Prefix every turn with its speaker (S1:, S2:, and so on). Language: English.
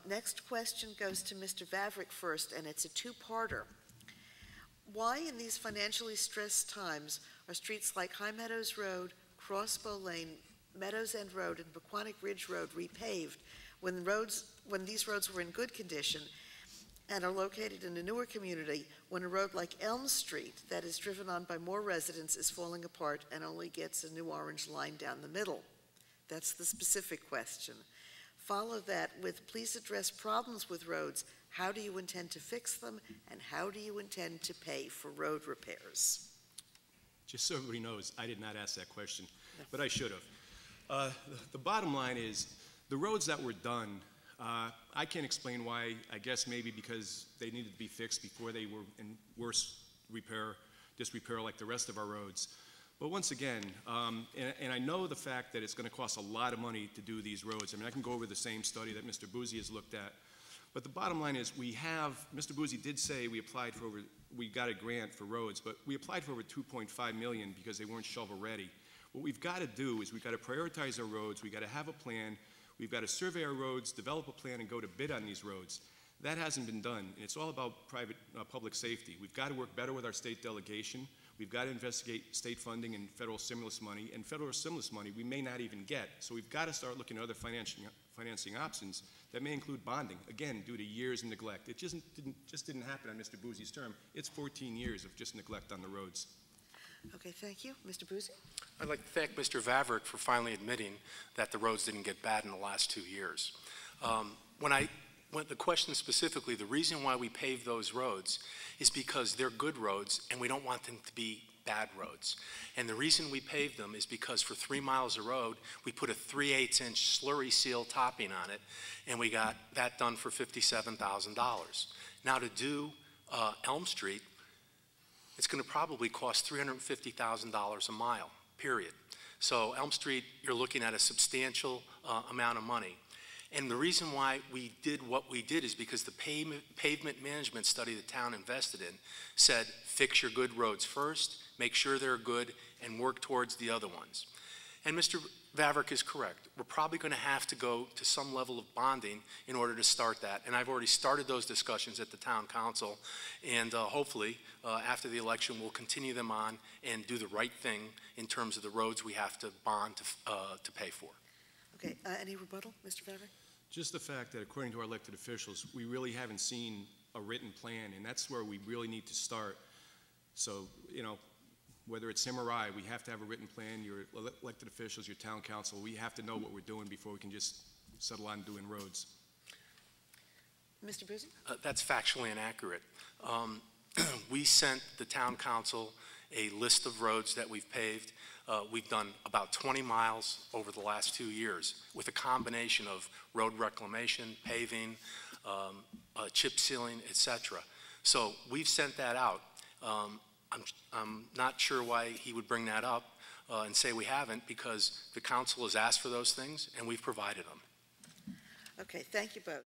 S1: Next question goes to Mr. Vavrek first, and it's a two-parter. Why in these financially stressed times are streets like High Meadows Road, Crossbow Lane, Meadows End Road, and Pequonnock Ridge Road repaved when these roads were in good condition and are located in a newer community, when a road like Elm Street that is driven on by more residents is falling apart and only gets a new orange line down the middle? That's the specific question. Follow that with, please address problems with roads. How do you intend to fix them, and how do you intend to pay for road repairs?
S2: Just so everybody knows, I did not ask that question, but I should have. The bottom line is, the roads that were done, I can't explain why. I guess maybe because they needed to be fixed before they were in worse disrepair like the rest of our roads. But once again, and I know the fact that it's going to cost a lot of money to do these roads. I mean, I can go over the same study that Mr. Buzi has looked at. But the bottom line is, Mr. Buzi did say we got a grant for roads, but we applied for over $2.5 million because they weren't shovel ready. What we've got to do is we've got to prioritize our roads, we've got to have a plan, we've got to survey our roads, develop a plan, and go to bid on these roads. That hasn't been done, and it's all about public safety. We've got to work better with our state delegation. We've got to investigate state funding and federal stimulus money, and federal stimulus money we may not even get. So we've got to start looking at other financing options that may include bonding, again, due to years of neglect. It just didn't happen on Mr. Buzi's term. It's 14 years of just neglect on the roads.
S1: Okay, thank you. Mr. Buzi?
S3: I'd like to thank Mr. Vavrek for finally admitting that the roads didn't get bad in the last 2 years. The question specifically, the reason why we pave those roads is because they're good roads and we don't want them to be bad roads. And the reason we paved them is because for 3 miles of road, we put a 3/8-inch slurry seal topping on it, and we got that done for $57,000. Now to do Elm Street, it's going to probably cost $350,000 a mile, period. So Elm Street, you're looking at a substantial amount of money. And the reason why we did what we did is because the pavement management study the town invested in said, fix your good roads first, make sure they're good, and work towards the other ones. And Mr. Vavrek is correct. We're probably going to have to go to some level of bonding in order to start that. And I've already started those discussions at the town council. And hopefully, after the election, we'll continue them on and do the right thing in terms of the roads we have to bond to pay for.
S1: Okay, any rebuttal, Mr. Vavrek?
S2: Just the fact that according to our elected officials, we really haven't seen a written plan, and that's where we really need to start. So, you know, whether it's him or I, we have to have a written plan. Your elected officials, your town council, we have to know what we're doing before we can just settle on doing roads.
S1: Mr. Buzi?
S3: That's factually inaccurate. We sent the town council a list of roads that we've paved. We've done about 20 miles over the last 2 years with a combination of road reclamation, paving, chip sealing, etc. So we've sent that out. I'm not sure why he would bring that up and say we haven't, because the council has asked for those things and we've provided them.
S1: Okay, thank you both.